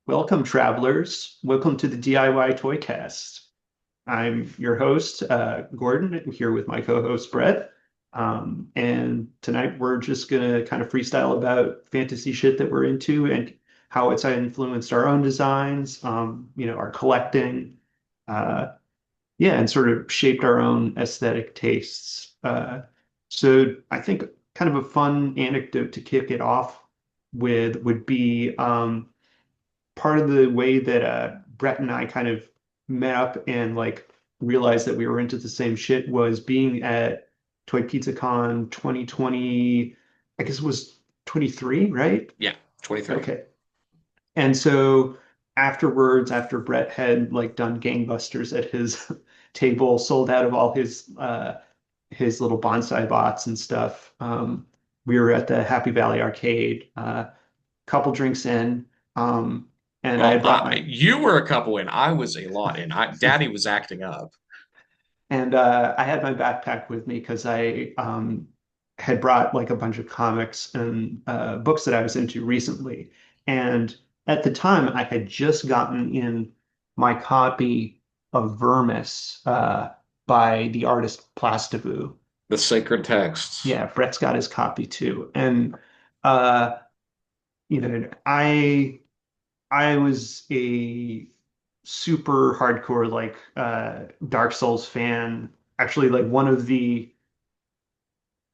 Welcome, travelers. Welcome to the DIY Toycast. I'm your host, Gordon, here with my co-host, Brett. And tonight we're just gonna kind of freestyle about fantasy shit that we're into and how it's influenced our own designs, our collecting, uh, yeah, and sort of shaped our own aesthetic tastes. So I think kind of a fun anecdote to kick it off with would be part of the way that Brett and I kind of met up and like realized that we were into the same shit was being at Toy Pizza Con 2020, I guess it was 23, right? Yeah, 23. Okay. And so afterwards, after Brett had like done gangbusters at his table, sold out of all his little bonsai bots and stuff, we were at the Happy Valley Arcade, couple drinks in. Um, and I Well, had brought my you were a couple in. I was a lot in. Daddy was acting up. And I had my backpack with me because I had brought like a bunch of comics and books that I was into recently. And at the time, I had just gotten in my copy of Vermis by the artist Plastivu. The sacred texts. Yeah, Brett's got his copy too. And uh, I was a super hardcore like Dark Souls fan. Actually, like one of the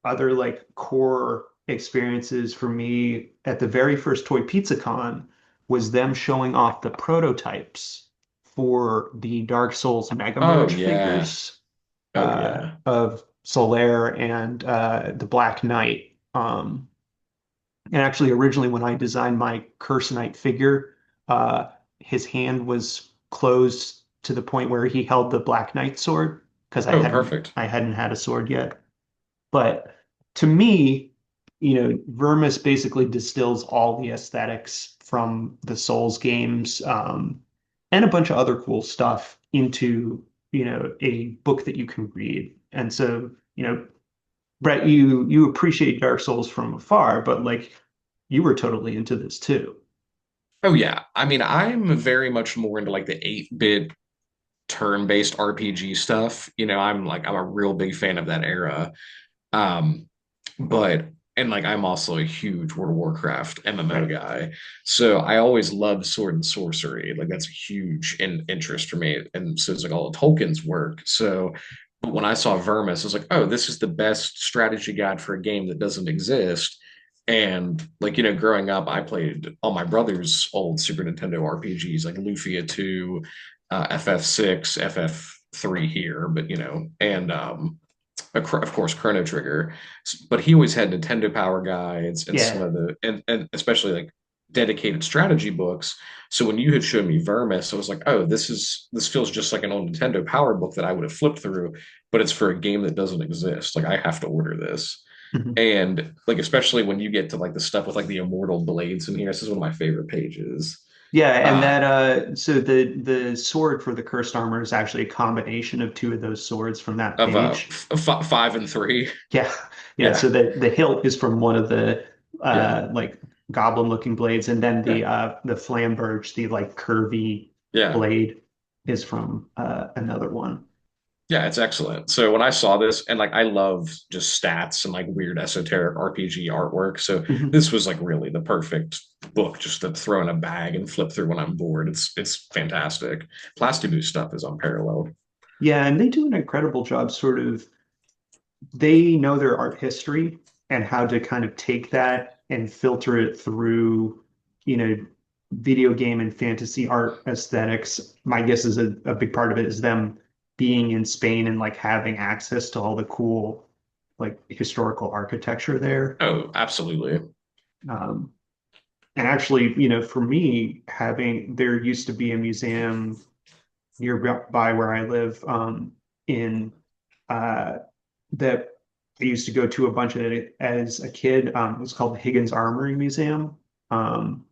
other like core experiences for me at the very first Toy Pizza Con was them showing off the prototypes for the Dark Souls Mega Oh Merge yeah. figures Oh yeah. of Solaire and the Black Knight. And actually, originally, when I designed my Curse Knight figure, uh, his hand was closed to the point where he held the Black Knight sword because I Oh, hadn't perfect. I hadn't had a sword yet. But to me, Vermis basically distills all the aesthetics from the Souls games, and a bunch of other cool stuff into, a book that you can read. And so, Brett, you appreciate Dark Souls from afar, but like you were totally into this too. Oh yeah. I mean, I'm very much more into like the 8-bit turn-based RPG stuff. I'm a real big fan of that era. Um, but and like I'm also a huge World of Warcraft MMO Right. guy. So I always loved sword and sorcery. Like that's a huge interest for me. And so it's like all of Tolkien's work. So but when I saw Vermis, I was like, oh, this is the best strategy guide for a game that doesn't exist. And like, growing up, I played all my brother's old Super Nintendo RPGs, like Lufia 2, FF6, FF3 here, but and of course Chrono Trigger, but he always had Nintendo Power Guides and some Yeah. of the and especially like dedicated strategy books. So when you had shown me Vermis, I was like, oh, this feels just like an old Nintendo Power book that I would have flipped through, but it's for a game that doesn't exist. Like I have to order this. Mhm. And like especially when you get to like the stuff with like the immortal blades in here, this is one of my favorite pages. Yeah, and Uh that so the sword for the cursed armor is actually a combination of two of those swords from that of page. 5 and 3. Yeah. Yeah, Yeah. so the hilt is from one of the Yeah. like goblin looking blades, and then Yeah. the flamberge, the like curvy Yeah. blade is from another one. Yeah, it's excellent. So when I saw this, and like I love just stats and like weird esoteric RPG artwork. So Mhm. this was like really the perfect book just to throw in a bag and flip through when I'm bored. It's fantastic. Plastibu stuff is unparalleled. Yeah, and they do an incredible job sort of they know their art history and how to kind of take that and filter it through, you know, video game and fantasy art aesthetics. My guess is a big part of it is them being in Spain and like having access to all the cool like historical architecture there. Oh, absolutely. Um, and actually, for me, having there used to be a museum nearby where I live, in uh, that I used to go to a bunch of it as a kid. It was called the Higgins Armory Museum. Um,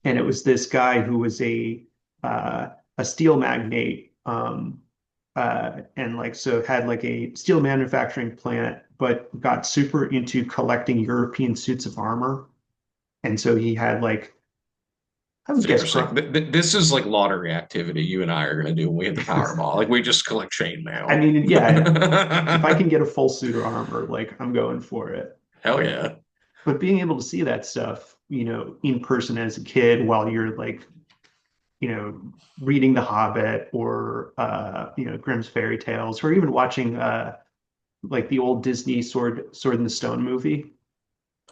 and it was this guy who was a steel magnate, and like so had like a steel manufacturing plant, but got super into collecting European suits of armor. And so he had like I would guess Seriously, this is like lottery activity you and I are going to do when we hit the Powerball. Like we just collect I chainmail. mean, yeah, if I can get a full suit of armor, like I'm going for it. Hell yeah. But being able to see that stuff, in person as a kid while you're like, reading The Hobbit or Grimm's fairy tales, or even watching like the old Disney Sword in the Stone movie.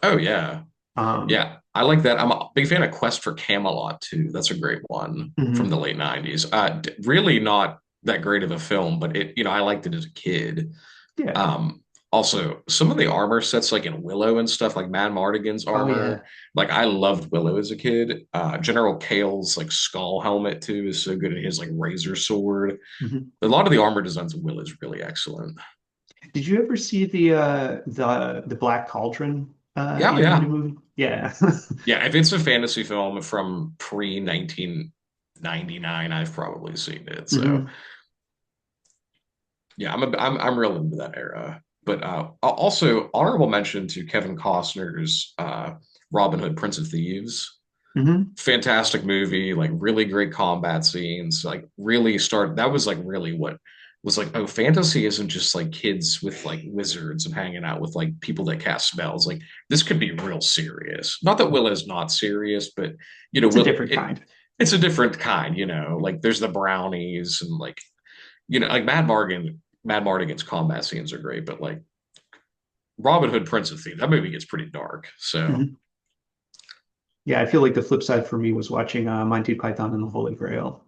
Oh yeah. Um, Yeah. I like that. I'm a big fan of Quest for Camelot too. That's a great one from the mhm. late 90s. Really not that great of a film, but I liked it as a kid. Yeah. Um, Also, some of the armor sets, like in Willow and stuff, like Mad Mardigan's Oh armor, yeah. like I loved Willow as a kid. General Kale's like skull helmet too is so good, and his like razor sword. Mhm. A lot of the armor designs of Willow is really excellent. Did you ever see the Black Cauldron Yeah, animated yeah, movie? Yeah. yeah. If it's a fantasy film from pre 1999, I've probably seen it. So hmm yeah, I'm real into that era. But also honorable mention to Kevin Costner's Robin Hood, Prince of Thieves. hmm Fantastic movie, like really great combat scenes. Like really start that was like really what was like, oh, fantasy isn't just like kids with like wizards and hanging out with like people that cast spells. Like this could be real serious. Not that Willow's not serious, but It's a Will different kind. it's a different kind. Like there's the brownies and like Mad Mardigan's combat scenes are great, but like Robin Hood, Prince of Thieves, that movie gets pretty dark. So Mhm. Yeah, I feel like the flip side for me was watching Monty Python and the Holy Grail.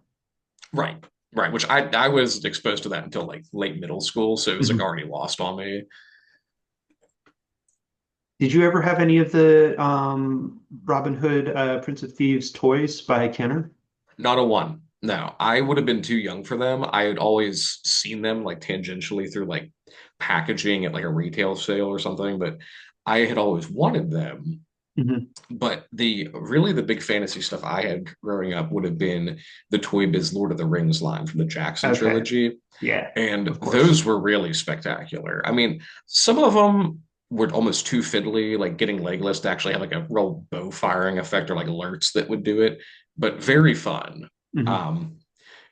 right, right. Which I was exposed to that until like late middle school, so it was like Mhm. already lost on me. Did you ever have any of the Robin Hood, Prince of Thieves toys by Kenner? Not a one. No, I would have been too young for them. I had always seen them like tangentially through like packaging at like a retail sale or something, but I had always wanted them. hmm But the big fantasy stuff I had growing up would have been the Toy Biz Lord of the Rings line from the Jackson Okay. trilogy. Yeah, And of those course. were really spectacular. I mean, some of them were almost too fiddly, like getting Legolas to actually have like a real bow firing effect or like alerts that would do it, but very fun. hmm Um,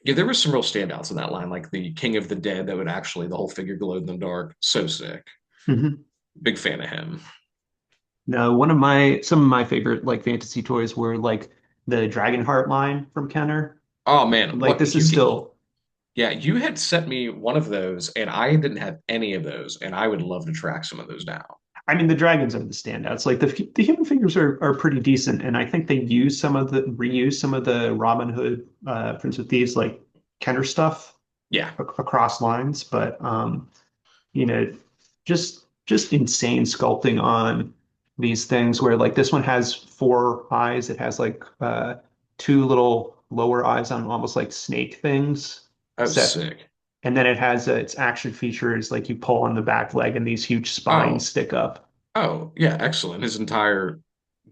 yeah, there were some real standouts in that line, like the King of the Dead that would actually the whole figure glowed in the dark. So sick. hmm Big fan of him. No, some of my favorite like fantasy toys were like the Dragonheart line from Kenner. Oh man, Like what this is still, yeah, you had sent me one of those and I didn't have any of those, and I would love to track some of those down. I mean, the dragons are the standouts. Like the human figures are pretty decent, and I think they reuse some of the Robin Hood, Prince of Thieves like Kenner stuff Yeah. across lines, but you know, just insane sculpting on these things where like this one has four eyes. It has like two little lower eyes on almost like snake things Oh, set. sick. And then it has its action features like you pull on the back leg and these huge spines Oh, stick up. oh, yeah, excellent. His entire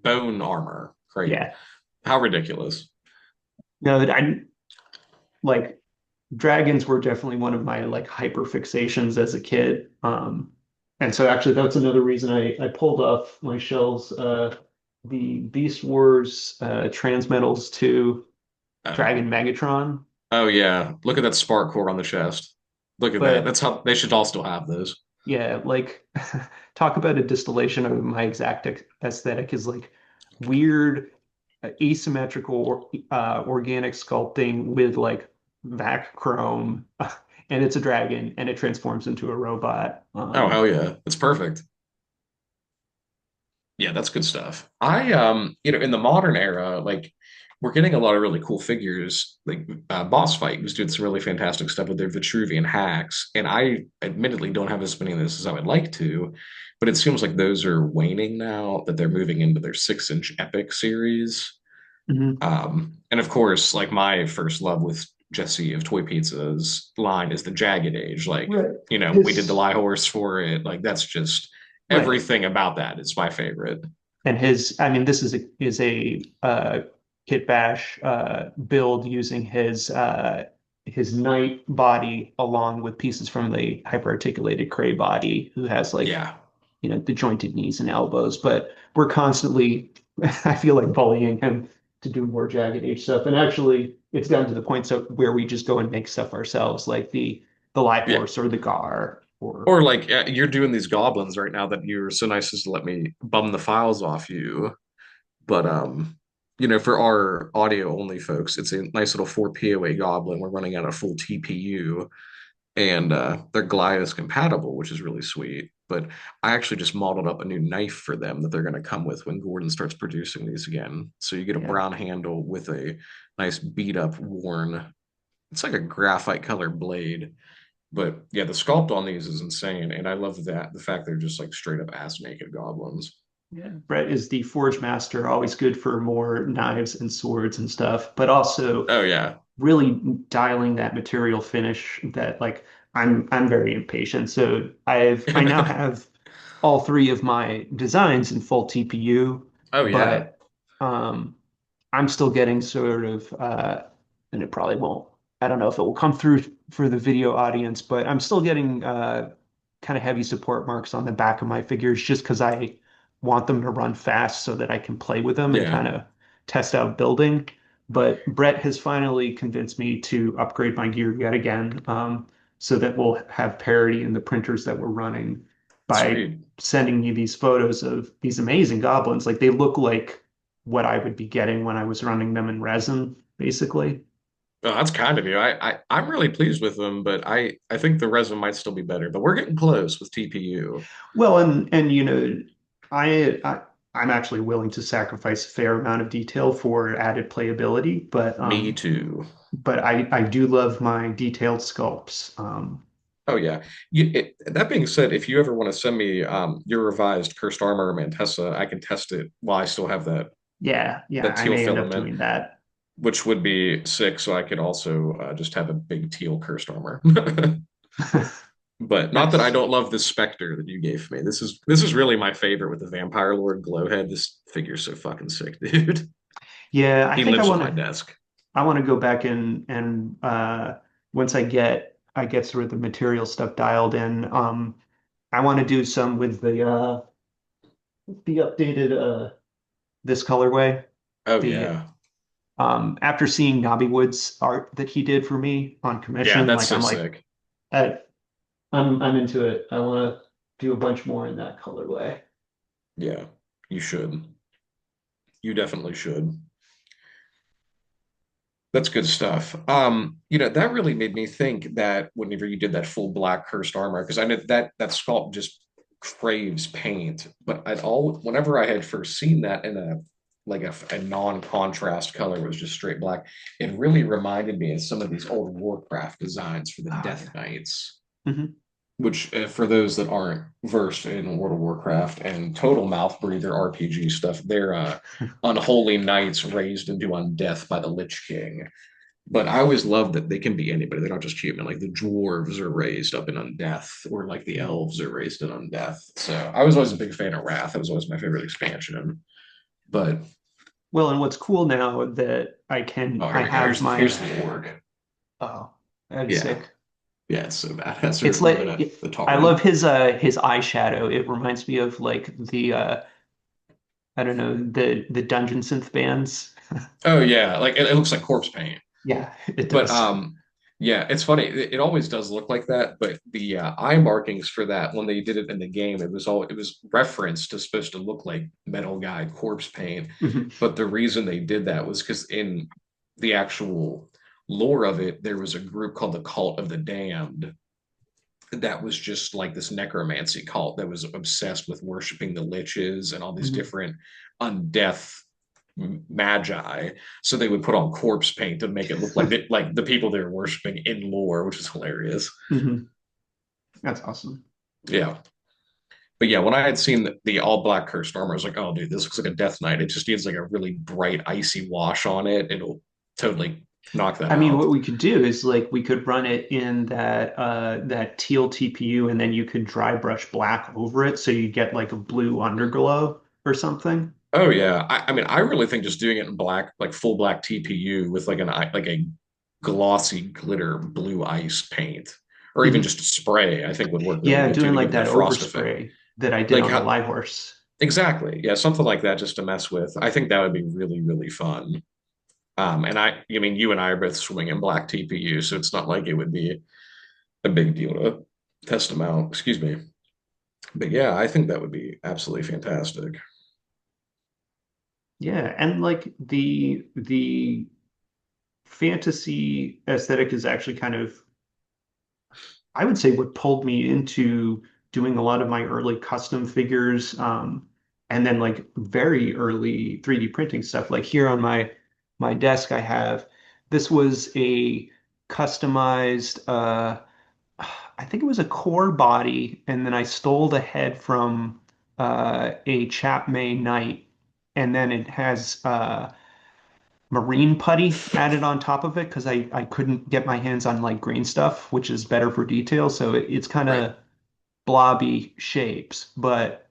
bone armor. Great. Yeah. How ridiculous. No, I like dragons were definitely one of my like hyper fixations as a kid. And so actually that's another reason I pulled off my shelves the Beast Wars Transmetals to Oh. Dragon Megatron. Oh yeah. Look at that spark core on the chest. Look at that. But That's how they should all still have those. yeah, like talk about a distillation of my exact aesthetic is like weird asymmetrical organic sculpting with like vac chrome and it's a dragon and it transforms into a robot. Oh hell yeah. That's perfect. Yeah, that's good stuff. In the modern era, like we're getting a lot of really cool figures. Like Boss Fight was doing some really fantastic stuff with their Vitruvian hacks, and I admittedly don't have as many of those as I would like to, but it seems like those are waning now that they're moving into their 6-inch Epic series. Mhm. And of course, like my first love with Jesse of Toy Pizza's line is the Jagged Age. Like, Right. we did the His Lie Horse for it. Like, that's just right. everything about that is my favorite. And I mean, this is a Kit Bash build using his knight body along with pieces from the hyperarticulated Cray body, who has like, Yeah. the jointed knees and elbows. But we're constantly, I feel like bullying him to do more jagged edge stuff. And actually, it's gotten to the point so where we just go and make stuff ourselves, like the light Yeah. horse or the gar or Or like you're doing these goblins right now that you're so nice as to let me bum the files off you. But for our audio only folks, it's a nice little 4 POA goblin. We're running out of full TPU and they're GLiOS compatible, which is really sweet. But I actually just modeled up a new knife for them that they're going to come with when Gordon starts producing these again. So you get a yeah. brown handle with a nice beat up, worn, it's like a graphite color blade. But yeah, the sculpt on these is insane. And I love that the fact they're just like straight up ass naked goblins. Yeah, Brett is the forge master, always good for more knives and swords and stuff, but also Oh, yeah. really dialing that material finish that like I'm very impatient. So I now have all three of my designs in full TPU, Oh, yeah. but I'm still getting sort of and it probably won't. I don't know if it will come through for the video audience, but I'm still getting kind of heavy support marks on the back of my figures just because I want them to run fast so that I can play with them and Yeah. kind of test out building. But Brett has finally convinced me to upgrade my gear yet again, so that we'll have parity in the printers that we're running by Sweet. sending me these photos of these amazing goblins. Like they look like what I would be getting when I was running them in resin, basically. Oh, that's kind of you. I'm really pleased with them, but I think the resin might still be better. But we're getting close with TPU. Well, and I'm actually willing to sacrifice a fair amount of detail for added playability, Me too. but I do love my detailed sculpts. Oh yeah. That being said, if you ever want to send me your revised cursed armor Mantessa, I can test it while I still have Yeah, yeah, that I teal may end up filament, doing that. which would be sick. So I could also just have a big teal cursed armor. But not that I That's don't love this specter that you gave me. This is really my favorite with the Vampire Lord Glowhead. This figure's so fucking sick, dude. yeah, I He think lives on my desk. I want to go back and once I get sort of the material stuff dialed in, I want to do some with the updated this colorway. Oh The yeah. after seeing Nobby Wood's art that he did for me on Yeah, commission, that's like so I'm like sick. I, I'm into it. I want to do a bunch more in that colorway. Yeah, you should. You definitely should. That's good stuff. That really made me think that whenever you did that full black cursed armor, because I know that sculpt just craves paint, but whenever I had first seen that in a non-contrast color was just straight black, it really reminded me of some of these old Warcraft designs for the Oh Death yeah. Knights, Hmm. which for those that aren't versed in World of Warcraft and total mouth breather RPG stuff, they're unholy knights raised into undeath by the Lich King. But I always love that they can be anybody. They're not just human. Like the dwarves are raised up in undeath, or like the elves are raised in undeath. So I was always a big fan of Wrath. That was always my favorite expansion. But Well, and what's cool now that oh, here I we go. have Here's my the org. oh, that's Yeah, sick. yeah, it's so badass. It's We're like gonna the I Tauren. love his eyeshadow. It reminds me of like the I don't know, the Dungeon Synth bands. Oh yeah, like it looks like corpse paint. Yeah, it But does. yeah, it's funny. It always does look like that. But the eye markings for that when they did it in the game, it was referenced to supposed to look like metal guy corpse paint. Mhm. But the reason they did that was because in the actual lore of it, there was a group called the Cult of the Damned that was just like this necromancy cult that was obsessed with worshiping the liches and all these Mhm. different undeath magi. So they would put on corpse paint to make it look like the people they were worshiping in lore, which is hilarious. Mhm. That's awesome. Yeah. But yeah, when I had seen the all black cursed armor, I was like, oh, dude, this looks like a Death Knight. It just needs like a really bright, icy wash on it. It'll totally knock that I mean, out. what we could do is like we could run it in that teal TPU and then you could dry brush black over it so you get like a blue underglow or something. Oh yeah, I mean, I really think just doing it in black, like full black TPU with like a glossy glitter blue ice paint, or even Mhm. just a spray, I think would work really Yeah, good too doing to like give it that that frost effect. overspray that I did Like on the how, Light Horse. Exactly. Yeah, something like that just to mess with. I think that would be really, really fun. And I mean, you and I are both swimming in black TPU, so it's not like it would be a big deal to test them out. Excuse me. But yeah, I think that would be absolutely fantastic. Yeah, and like the fantasy aesthetic is actually kind of, I would say, what pulled me into doing a lot of my early custom figures, and then like very early 3D printing stuff. Like here on my desk, I have this was a customized, I think it was a core body, and then I stole the head from a Chapman Knight, and then it has marine putty added on top of it because I couldn't get my hands on like green stuff, which is better for detail. So it's kind Right. of blobby shapes, but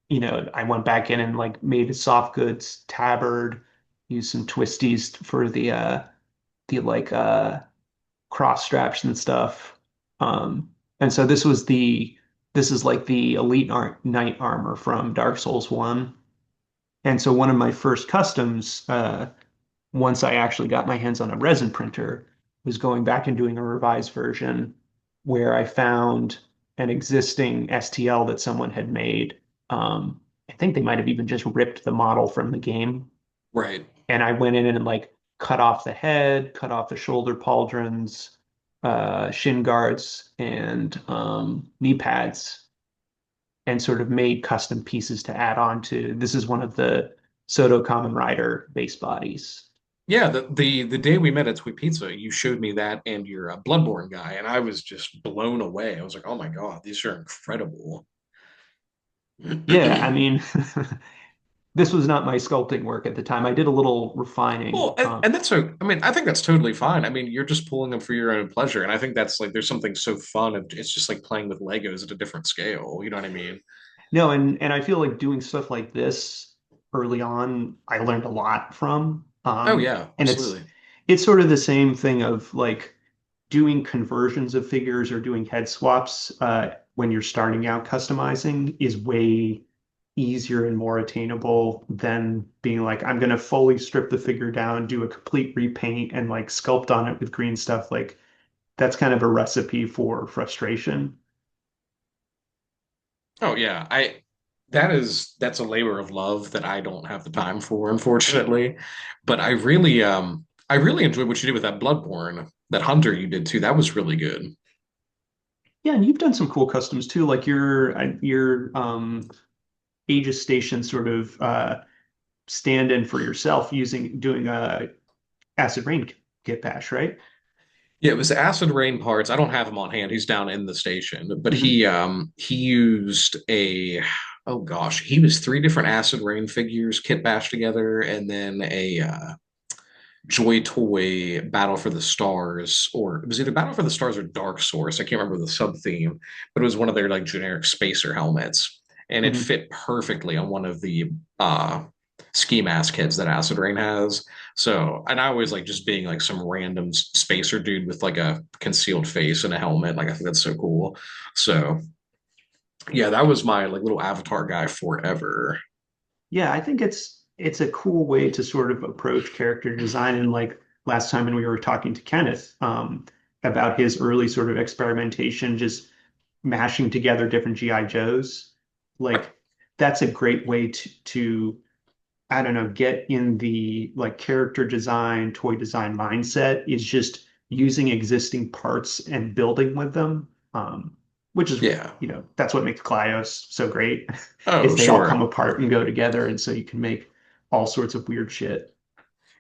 I went back in and like made a soft goods tabard, used some twisties for the like cross straps and stuff. And so this is like the elite knight armor from Dark Souls 1. And so one of my first customs, once I actually got my hands on a resin printer, was going back and doing a revised version where I found an existing STL that someone had made. I think they might have even just ripped the model from the game. Right. And I went in and like cut off the head, cut off the shoulder pauldrons, shin guards, and knee pads, and sort of made custom pieces to add on to. This is one of the Soto Kamen Rider base bodies. Yeah, the day we met at Sweet Pizza, you showed me that and your Bloodborne guy, and I was just blown away. I was like, "Oh my God, these are incredible." Yeah, I mean, this was not my sculpting work at the time. I did a little refining. Well, and that's so. I mean, I think that's totally fine. I mean, you're just pulling them for your own pleasure, and I think that's like there's something so fun. It's just like playing with Legos at a different scale. You know what I mean? No, and I feel like doing stuff like this early on, I learned a lot from. Oh yeah, And it's absolutely. it's sort of the same thing of like doing conversions of figures or doing head swaps when you're starting out customizing is way easier and more attainable than being like, I'm gonna fully strip the figure down, do a complete repaint, and like sculpt on it with green stuff. Like that's kind of a recipe for frustration. Oh yeah, I that's a labor of love that I don't have the time for, unfortunately. But I really enjoyed what you did with that Bloodborne, that Hunter you did too. That was really good. Yeah, and you've done some cool customs too, like your Aegis Station sort of stand-in for yourself using doing a acid rain kit bash, right? Yeah, it was acid rain parts. I don't have him on hand. He's down in the station, but Hmm. he used a oh gosh, he was three different acid rain figures kit bashed together, and then a Joy Toy Battle for the Stars, or it was either Battle for the Stars or Dark Source. I can't remember the sub theme, but it was one of their like generic spacer helmets, and it Hmm. fit perfectly on one of the ski mask kits that Acid Rain has. So, and I always like just being like some random spacer dude with like a concealed face and a helmet. Like I think that's so cool. So, yeah, that was my like little avatar guy forever. Yeah, I think it's a cool way to sort of approach character design. And like last time when we were talking to Kenneth about his early sort of experimentation, just mashing together different GI Joes, Right. like that's a great way to I don't know, get in the like character design, toy design mindset is just using existing parts and building with them. Which is, Yeah. that's what makes Clios so great, Oh, is they all come sure. apart and go together, and so you can make all sorts of weird shit.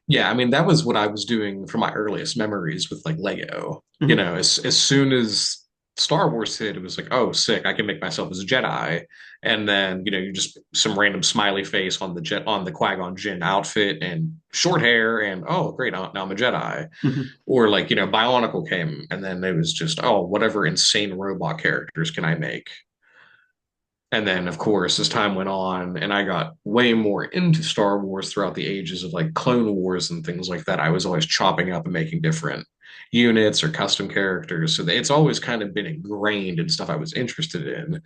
Yeah, I mean that was what I was doing from my earliest memories with like Lego. You Mhm. know, as soon as Star Wars hit, it was like, oh, sick! I can make myself as a Jedi, and then you just some random smiley face on the jet on the Qui-Gon Jinn outfit and short hair, and oh, great! Now I'm a Jedi. Mhm. Or like Bionicle came, and then it was just oh, whatever insane robot characters can I make? And then, of course, as time went on and I got way more into Star Wars throughout the ages of like Clone Wars and things like that, I was always chopping up and making different. units or custom characters. So it's always kind of been ingrained in stuff I was interested in.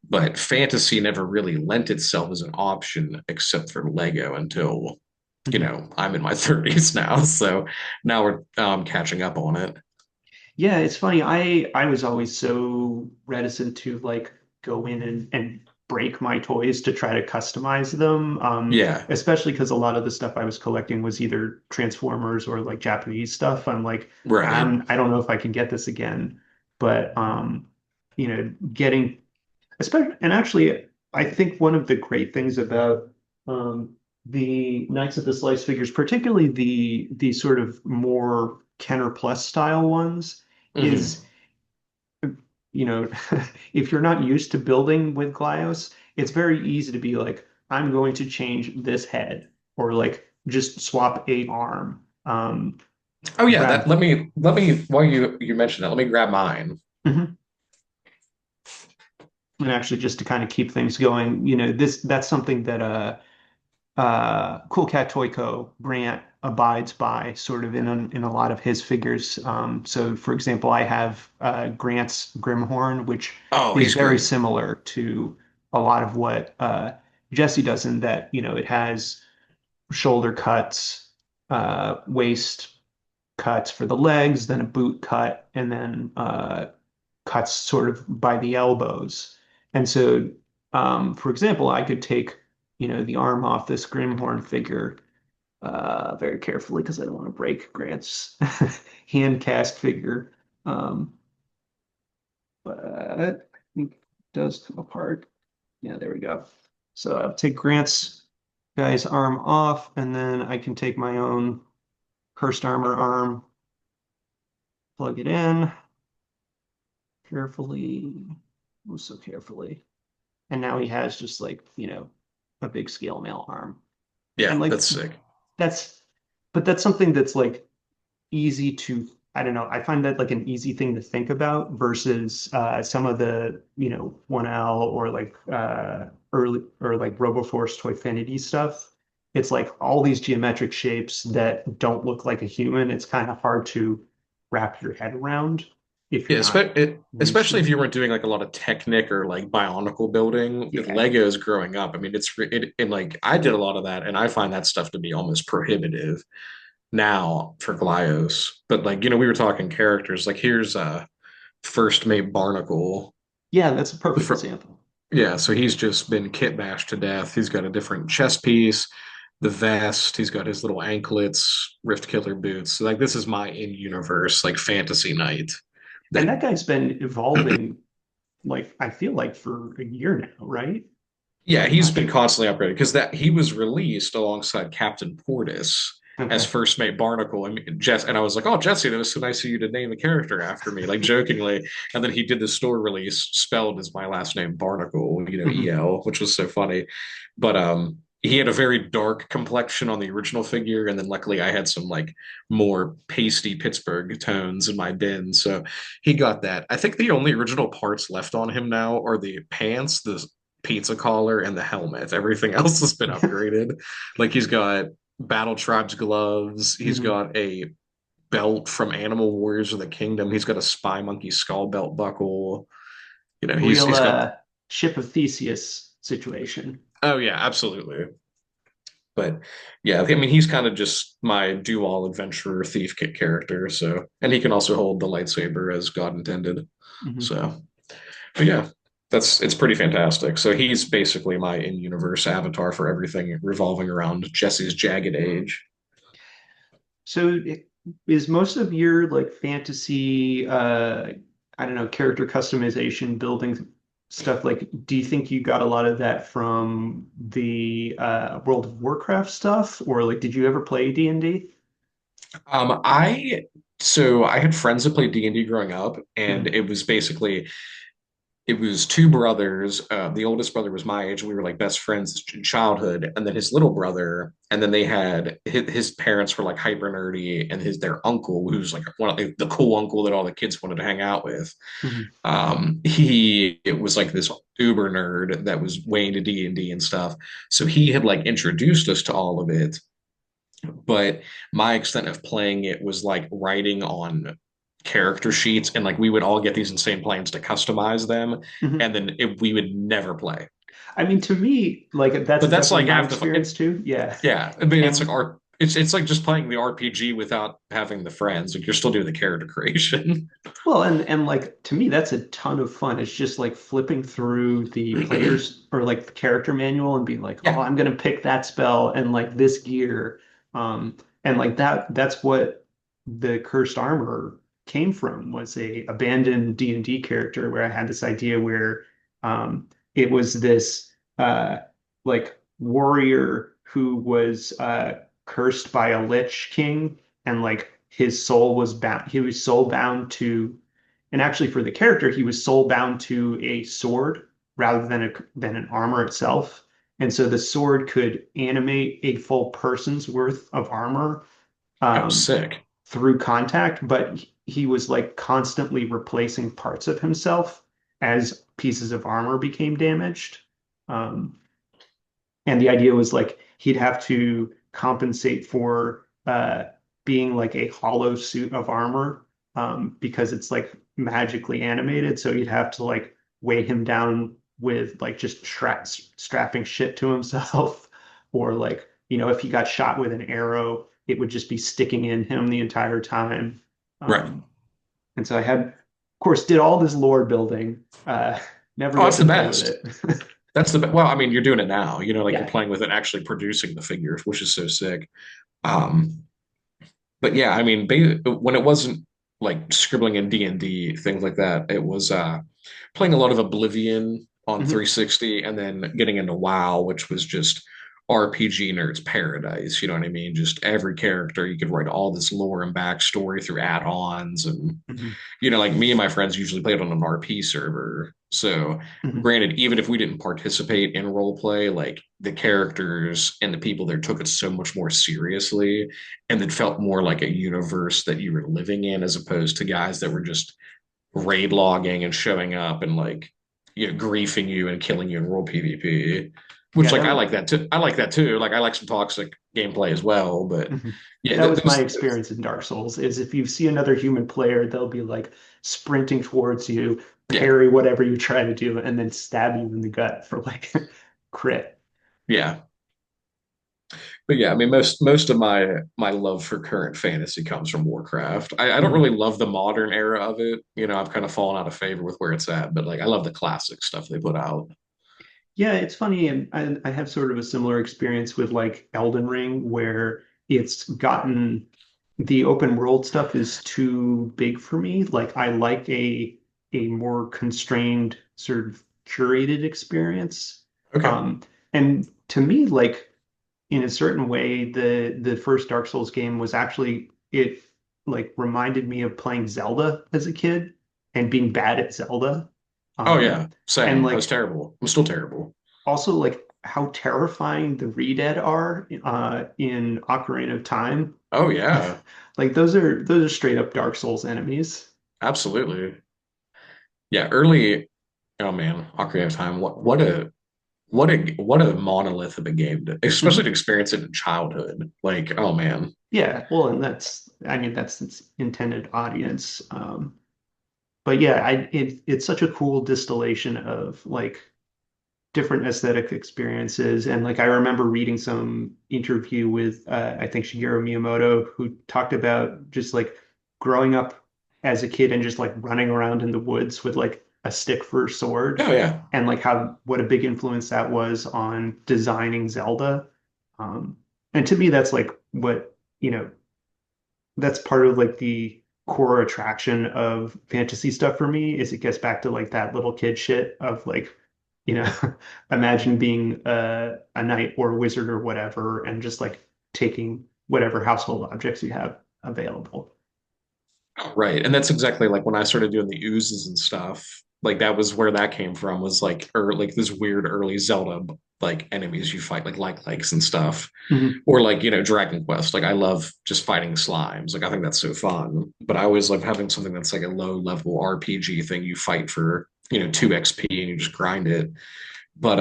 But fantasy never really lent itself as an option except for Lego until, I'm in my 30s now. So now we're catching up on it. Yeah, it's funny. I was always so reticent to like go in and break my toys to try to customize them. Yeah, Especially because a lot of the stuff I was collecting was either Transformers or like Japanese stuff. I'm like, right. I don't know if I can get this again. But getting especially, and actually, I think one of the great things about the Knights of the Slice figures, particularly the sort of more Kenner Plus style ones, Hmm. is you know, if you're not used to building with Glyos, it's very easy to be like, I'm going to change this head, or like just swap a arm. Oh yeah, that Grab. let me while you mentioned that, let me grab mine. Mhm. And actually, just to kind of keep things going, that's something that Cool Cat Toy Co. Grant abides by sort of in a lot of his figures. So, for example, I have Grant's Grimhorn, which Oh, is he's very great. similar to a lot of what Jesse does in that, it has shoulder cuts, waist cuts for the legs, then a boot cut, and then cuts sort of by the elbows. And so, for example, I could take, the arm off this Grimhorn figure very carefully because I don't want to break Grant's hand cast figure. Um, but I think it does come apart. Yeah, there we go. So I'll take Grant's guy's arm off, and then I can take my own cursed armor arm, plug it in carefully, oh, so carefully. And now he has just like, a big scale mail arm. Yeah, And like that's sick. that's but that's something that's like easy to, I don't know, I find that like an easy thing to think about versus some of the, Onell or like early or like RoboForce Toyfinity stuff. It's like all these geometric shapes that don't look like a human. It's kind of hard to wrap your head around if you're Yeah, not used especially to if it. you weren't doing like a lot of Technic or like Bionicle building with Yeah. Legos growing up. I mean, and like I did a lot of that, and I find that stuff to be almost prohibitive now for Glyos. But like, we were talking characters. Like here's first mate Barnacle Yeah, that's a perfect from example. yeah, so he's just been kit bashed to death. He's got a different chest piece, the vest, he's got his little anklets, Rift Killer boots. So, like this is my in-universe like fantasy knight. And That that guy's been evolving, like, I feel like for a year now, right? Yeah, Like, he's been constantly upgraded because that he was released alongside Captain Portis as okay. first mate Barnacle. And Jess and I was like, "Oh, Jesse, that was so nice of you to name a character after me," like jokingly. And then he did the store release spelled as my last name Barnacle, Mhm. EL, which was so funny. But he had a very dark complexion on the original figure, and then luckily I had some like more pasty Pittsburgh tones in my bin, so he got that. I think the only original parts left on him now are the pants, the pizza collar and the helmet. Everything else has been upgraded. Like he's got Battle Tribes gloves. He's Mhm. got a belt from Animal Warriors of the Kingdom. He's got a Spy Monkey skull belt buckle. He's Real he's got Ship of Theseus situation. oh yeah, absolutely. But yeah, I mean he's kind of just my do-all adventurer thief kit character. So and he can also hold the lightsaber as God intended. Mhm. So but yeah, it's pretty fantastic. So he's basically my in-universe avatar for everything revolving around Jesse's jagged age. So is most of your like fantasy, I don't know, character customization, building stuff, like, do you think you got a lot of that from the World of Warcraft stuff, or like, did you ever play D&D? I had friends that played D&D growing up, and Mhm. it was two brothers. The oldest brother was my age, and we were like best friends in childhood. And then his little brother, and then they had his parents were like hyper nerdy, and their uncle, who's like one of the cool uncle that all the kids wanted to hang out with. Mhm. He it was like this uber nerd that was way into D&D and D and stuff. So he had like introduced us to all of it. but my extent of playing it was like writing on character sheets, and like we would all get these insane plans to customize them, Mhm. and then we would never play. I mean, to me, like that's But that's definitely like my half the experience too. Yeah. yeah. I mean, it's like And art. It's like just playing the RPG without having the friends. Like you're still doing the character creation. well, and like to me, that's a ton of fun. It's just like flipping through the players or like the character manual and being like, oh, Yeah, I'm gonna pick that spell and like this gear. And like that's what the cursed armor came from, was a abandoned D&D character where I had this idea where it was this like warrior who was cursed by a lich king, and like his soul was bound, he was soul bound to, and actually for the character he was soul bound to a sword rather than an armor itself. And so the sword could animate a full person's worth of armor oh, um, sick. through contact, but he was like constantly replacing parts of himself as pieces of armor became damaged. Um, and the idea was like he'd have to compensate for being like a hollow suit of armor, because it's like magically animated. So you'd have to like weigh him down with like just strapping shit to himself, or like, if he got shot with an arrow, it would just be sticking in him the entire time. Right. And so I had, of course, did all this lore building. Never Oh, got that's to the play with best. it. That's the well. I mean, you're doing it now. Like you're Yeah. playing with it, actually producing the figures, which is so sick. Um, but yeah, I mean, when it wasn't like scribbling in D&D, things like that, it was playing a lot of Oblivion on Mhm. 360, and then getting into WoW, which was just RPG nerds paradise. You know what I mean? Just every character, you could write all this lore and backstory through add-ons, and Mhm. like me and my friends usually played on an RP server. So Mhm. granted, even if we didn't participate in role play, like the characters and the people there took it so much more seriously, and it felt more like a universe that you were living in, as opposed to guys that were just raid logging and showing up and like griefing you and killing you in role PvP. Which Yeah, like that I was like that too. I like that too. Like I like some toxic gameplay as well. But mhm. yeah, That was my those experience in Dark Souls, is if you see another human player, they'll be like sprinting towards you, yeah, parry whatever you try to do, and then stab you in the gut for like crit. yeah. But yeah, I mean, most of my love for current fantasy comes from Warcraft. I don't Mhm. really love the modern era of it. I've kind of fallen out of favor with where it's at. But like, I love the classic stuff they put out. Yeah, it's funny, and I have sort of a similar experience with like Elden Ring, where it's gotten, the open world stuff is too big for me. Like I like a more constrained, sort of curated experience. Okay. Um, and to me, like in a certain way, the first Dark Souls game was actually, it like reminded me of playing Zelda as a kid and being bad at Zelda. Oh Um, yeah, and same. I was like terrible. I'm still terrible. also like how terrifying the Re-Dead are in Ocarina of Time. Oh yeah, Like those are straight up Dark Souls enemies. absolutely. Yeah, early. Oh man, Ocarina of Time. What a monolith of a game, especially Mhm. to experience it in childhood. Like, oh man. Yeah, well, and I mean that's its intended audience. But yeah, it's such a cool distillation of like different aesthetic experiences. And like I remember reading some interview with I think Shigeru Miyamoto, who talked about just like growing up as a kid and just like running around in the woods with like a stick for a sword, Oh yeah. and like how what a big influence that was on designing Zelda. Um, and to me, that's like what, that's part of like the core attraction of fantasy stuff for me, is it gets back to like that little kid shit of like, you know, imagine being a knight or a wizard or whatever, and just like taking whatever household objects you have available. Right. And that's exactly like when I started doing the oozes and stuff, like that was where that came from, was like, or like this weird early Zelda like enemies you fight, like legs and stuff. Mhm. Or like, Dragon Quest. Like I love just fighting slimes. Like I think that's so fun. But I always love having something that's like a low level RPG thing. You fight for, 2 XP and you just grind it. But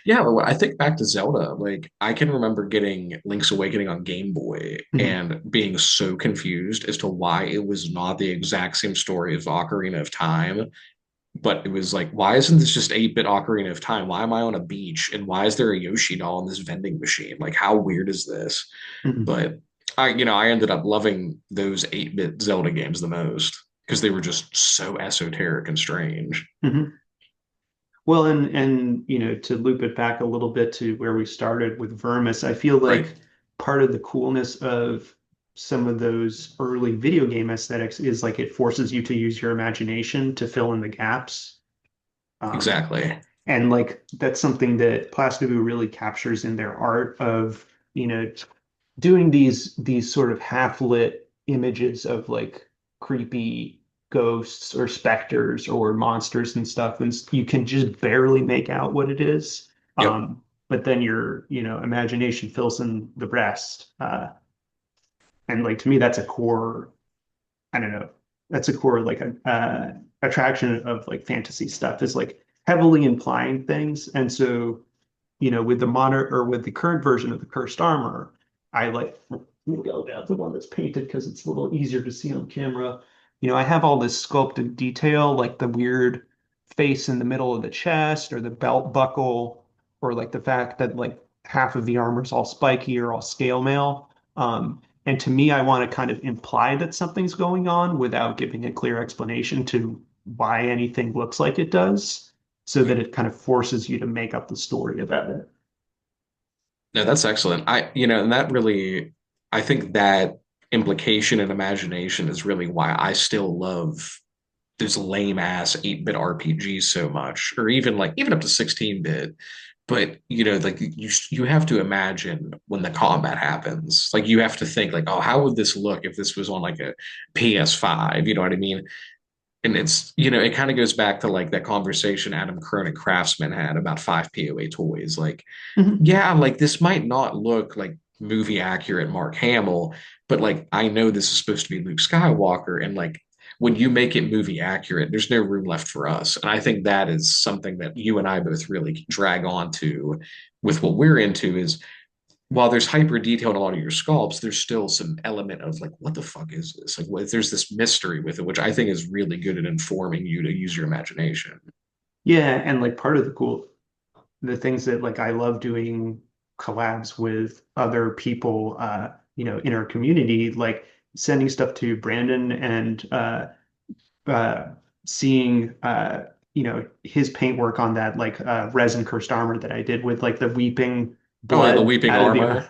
Yeah, well, I think back to Zelda. Like, I can remember getting Link's Awakening on Game Boy Mhm, and being so confused as to why it was not the exact same story as Ocarina of Time. But it was like, why isn't this just 8-bit Ocarina of Time? Why am I on a beach? And why is there a Yoshi doll in this vending machine? Like, how weird is this? mhm, But I ended up loving those 8-bit Zelda games the most because they were just so esoteric and strange. mhm. Well, and to loop it back a little bit to where we started with Vermis, I feel Right. like part of the coolness of some of those early video game aesthetics is like it forces you to use your imagination to fill in the gaps. Um, Exactly. and like that's something that Plastic really captures in their art of, you know, doing these sort of half-lit images of like creepy ghosts or specters or monsters and stuff, and you can just barely make out what it is. Yep. But then your, imagination fills in the rest. And like to me, that's a core, I don't know, that's a core like a attraction of like fantasy stuff is like heavily implying things. And so with the modern or with the current version of the cursed armor, I like go down the one that's painted because it's a little easier to see on camera. I have all this sculpted detail, like the weird face in the middle of the chest or the belt buckle, or like the fact that like half of the armor's all spiky or all scale mail. And to me, I want to kind of imply that something's going on without giving a clear explanation to why anything looks like it does so that it kind of forces you to make up the story about it. No, that's excellent. And that really, I think that implication and imagination is really why I still love those lame ass 8-bit RPGs so much, or even up to 16-bit. But like you have to imagine when the combat happens. Like you have to think like, oh, how would this look if this was on like a PS5? You know what I mean? And it kind of goes back to like that conversation Adam Cronin Craftsman had about 5 POA toys. Like, Mhm. yeah, like this might not look like movie accurate Mark Hamill, but like I know this is supposed to be Luke Skywalker, and like when you make it movie accurate, there's no room left for us. And I think that is something that you and I both really drag on to with what we're into is while there's hyper detail in a lot of your sculpts, there's still some element of like, what the fuck is this? Like, there's this mystery with it, which I think is really good at informing you to use your imagination. Yeah, and like part of the things that like I love doing collabs with other people, in our community, like sending stuff to Brandon and uh, seeing his paintwork on that like resin cursed armor that I did with like the weeping Oh, yeah, the blood weeping out of the armor.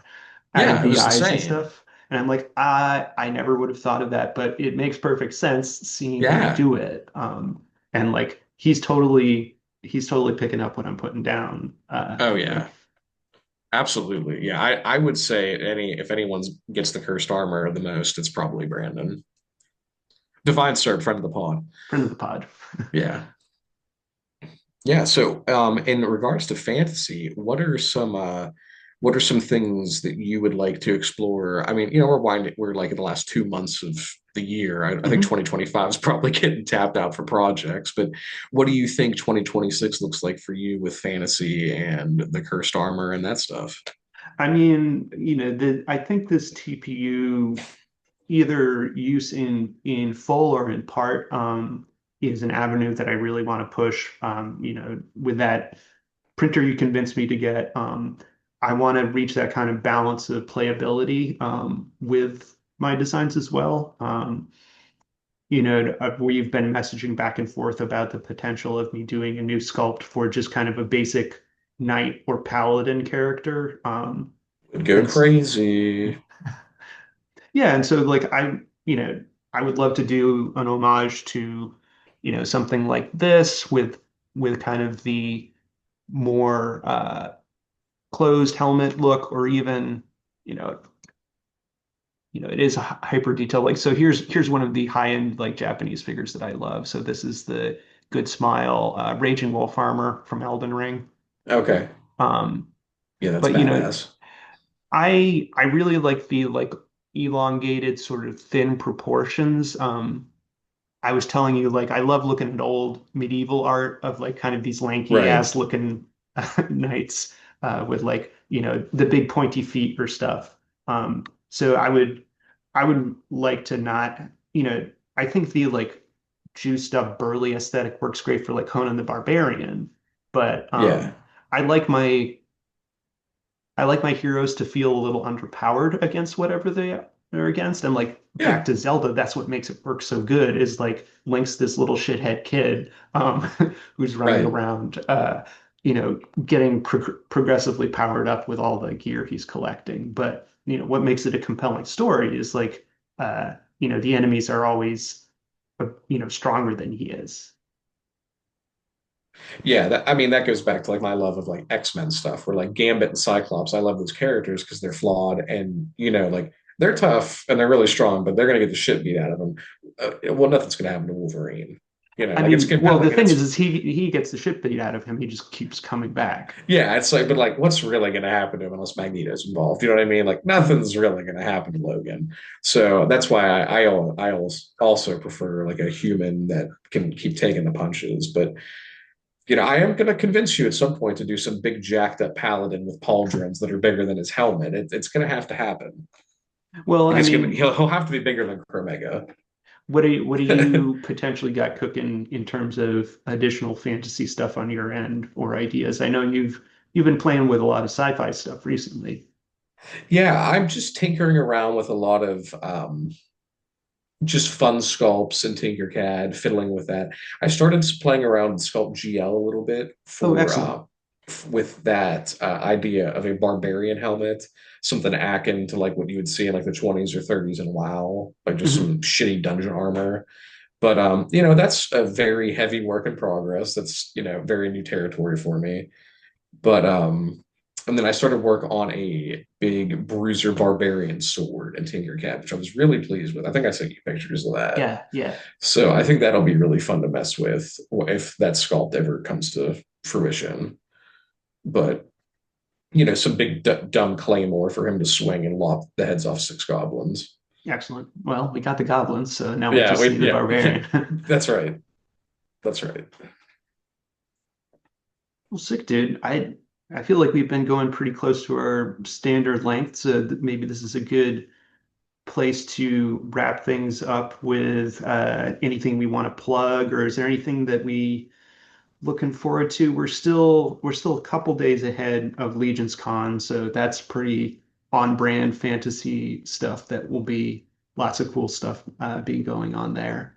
out of Yeah, it the was eyes and insane. stuff. And I'm like, I never would have thought of that, but it makes perfect sense seeing him Yeah. do it. And like he's totally picking up what I'm putting down. Oh, Like yeah. Absolutely. Yeah, I would say if anyone gets the cursed armor the most, it's probably Brandon. Divine Serb, friend of the pod. friend of the pod. Yeah. Yeah, so in regards to fantasy, what are some things that you would like to explore? I mean, we're like in the last 2 months of the year. I think Mhm. 2025 is probably getting tapped out for projects, but what do you think 2026 looks like for you with fantasy and the cursed armor and that stuff? I mean, I think this TPU either use in full or in part is an avenue that I really want to push. With that printer you convinced me to get, I want to reach that kind of balance of playability with my designs as well. We've been messaging back and forth about the potential of me doing a new sculpt for just kind of a basic knight or paladin character. Would go And s- crazy. yeah, and so like I would love to do an homage to, something like this with kind of the more closed helmet look, or even, you know, it is a hyper detail. Like, so here's one of the high end like Japanese figures that I love. So this is the Good Smile Raging Wolf armor from Elden Ring. Okay. Um, Yeah, that's but badass. I really like the like elongated sort of thin proportions. I was telling you like I love looking at old medieval art of like kind of these lanky Right. ass looking knights with like, the big pointy feet or stuff. So I would like to not, I think the like juiced up burly aesthetic works great for like Conan the Barbarian, but Yeah. I like my I like my heroes to feel a little underpowered against whatever they are against. And like back Yeah. to Zelda, that's what makes it work so good is like Link's this little shithead kid who's running Right. around getting progressively powered up with all the gear he's collecting. But what makes it a compelling story is like the enemies are always stronger than he is. Yeah, I mean that goes back to like my love of like X-Men stuff, where like Gambit and Cyclops, I love those characters because they're flawed and like they're tough and they're really strong, but they're gonna get the shit beat out of them. Well, nothing's gonna happen to Wolverine. I Like it's mean, well, the compelling and thing it's is he gets the shit beat out of him. He just keeps coming back. yeah, it's like, but like, what's really gonna happen to him unless Magneto's involved? You know what I mean? Like nothing's really gonna happen to Logan. So that's why I also prefer like a human that can keep taking the punches, but I am going to convince you at some point to do some big jacked up paladin with pauldrons that are bigger than his helmet. It's going to have to happen. Well, Like I it's going to mean, he'll have to be bigger than Chromega. what do you potentially got cooking in terms of additional fantasy stuff on your end or ideas? I know you've been playing with a lot of sci-fi stuff recently. Yeah, I'm just tinkering around with a lot of just fun sculpts in Tinkercad, fiddling with that. I started playing around with Sculpt GL a little bit Oh, for excellent. with that idea of a barbarian helmet, something akin to like what you would see in like the 20s or 30s in WoW, like just Mhm. some shitty dungeon armor. But that's a very heavy work in progress. That's very new territory for me. But and then I started work on a big bruiser barbarian sword in Tinkercad, which I was really pleased with. I think I sent you pictures of that. Yeah, yeah. So I think that'll be really fun to mess with if that sculpt ever comes to fruition. But some big dumb claymore for him to swing and lop the heads off six goblins. Excellent. Well, we got the goblins, so now we Yeah, just need the yeah, barbarian. that's right. That's right. Well, sick, dude. I feel like we've been going pretty close to our standard length, so maybe this is a good place to wrap things up with anything we want to plug, or is there anything that we looking forward to? We're still a couple days ahead of Legion's Con, so that's pretty on brand fantasy stuff that will be lots of cool stuff being going on there.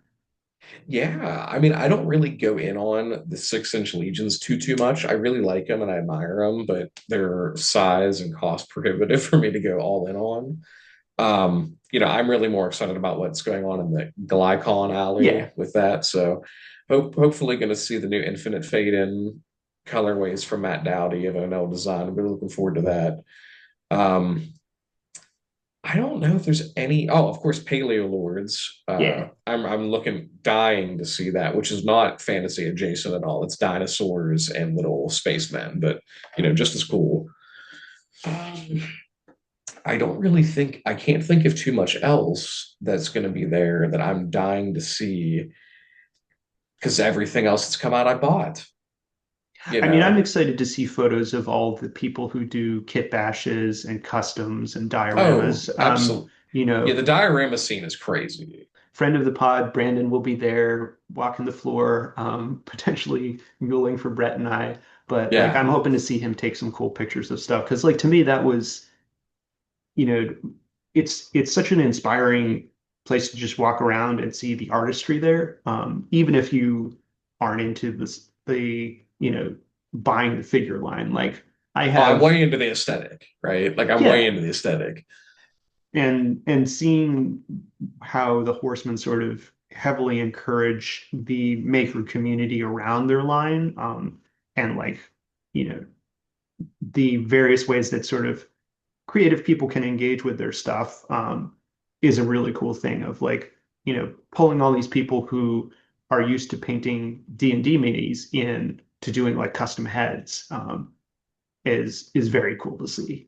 Yeah, I mean, I don't really go in on the 6-inch Legions too much. I really like them and I admire them, but their size and cost prohibitive for me to go all in on. I'm really more excited about what's going on in the Glycon Yeah, alley with that. So hopefully going to see the new Infinite Fade in colorways from Matt Doughty of Onell Design. I'm really looking forward to that. Um, I don't know if there's any. Oh, of course, Paleo Lords. yeah. I'm looking, dying to see that, which is not fantasy adjacent at all. It's dinosaurs and little spacemen, but just as cool. Um, I can't think of too much else that's going to be there that I'm dying to see because everything else that's come out, I bought, you I mean, I'm know? excited to see photos of all the people who do kit bashes and customs and Oh, dioramas. absolutely. You Yeah, know, the diorama scene is crazy. friend of the pod, Brandon will be there walking the floor, potentially muling for Brett and I. But like, Yeah. I'm hoping to see him take some cool pictures of stuff because, like, to me, that was, you know, it's such an inspiring place to just walk around and see the artistry there. Even if you aren't into the buying the figure line. Like, I Oh, I'm have, way into the aesthetic, right? Like I'm way yeah, into the aesthetic. and seeing how the horsemen sort of heavily encourage the maker community around their line, and like you know the various ways that sort of creative people can engage with their stuff, is a really cool thing of like pulling all these people who are used to painting D&D minis in to doing like custom heads, is very cool to see.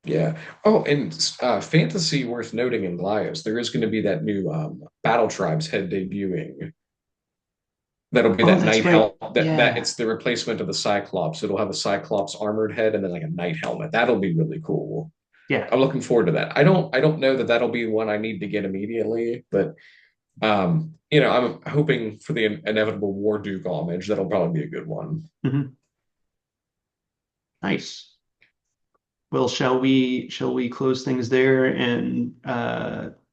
Yeah. Oh, and fantasy worth noting in Glyos, there is going to be that new Battle Tribes head debuting. That'll be Oh, that that's knight right. helmet. That Yeah. it's the replacement of the Cyclops. It'll have a Cyclops armored head and then like a knight helmet. That'll be really cool. Yeah. I'm looking forward to that. I don't know that that'll be one I need to get immediately, but I'm hoping for the inevitable War Duke homage. That'll probably be a good one. Hmm. Nice. Well, shall we close things there? And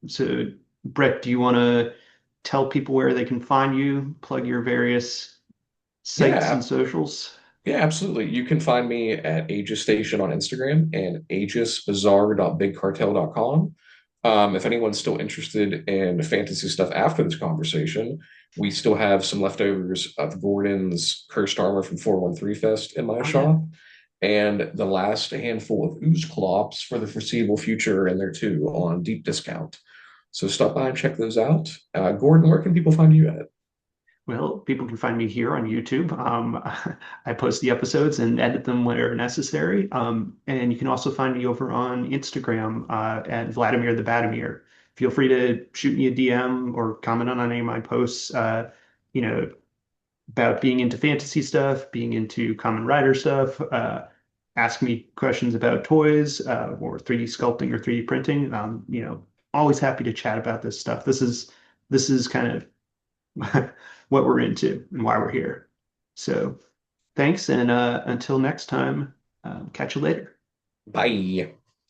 so, Brett, do you want to tell people where they can find you, plug your various sites and Yeah, socials? yeah, absolutely. You can find me at Aegis Station on Instagram and aegisbazaar.bigcartel.com. If anyone's still interested in fantasy stuff after this conversation, we still have some leftovers of Gordon's cursed armor from 413 Fest in my Oh yeah. shop, and the last handful of ooze clops for the foreseeable future in there too on deep discount. So stop by and check those out. Gordon, where can people find you at? Well, people can find me here on YouTube. I post the episodes and edit them whenever necessary. And you can also find me over on Instagram at Vladimir the Badimir. Feel free to shoot me a DM or comment on any of my posts, you know, about being into fantasy stuff, being into Common Rider stuff, ask me questions about toys or 3D sculpting or 3D printing. Always happy to chat about this stuff. This is kind of what we're into and why we're here. So thanks, and until next time, catch you later. Bye.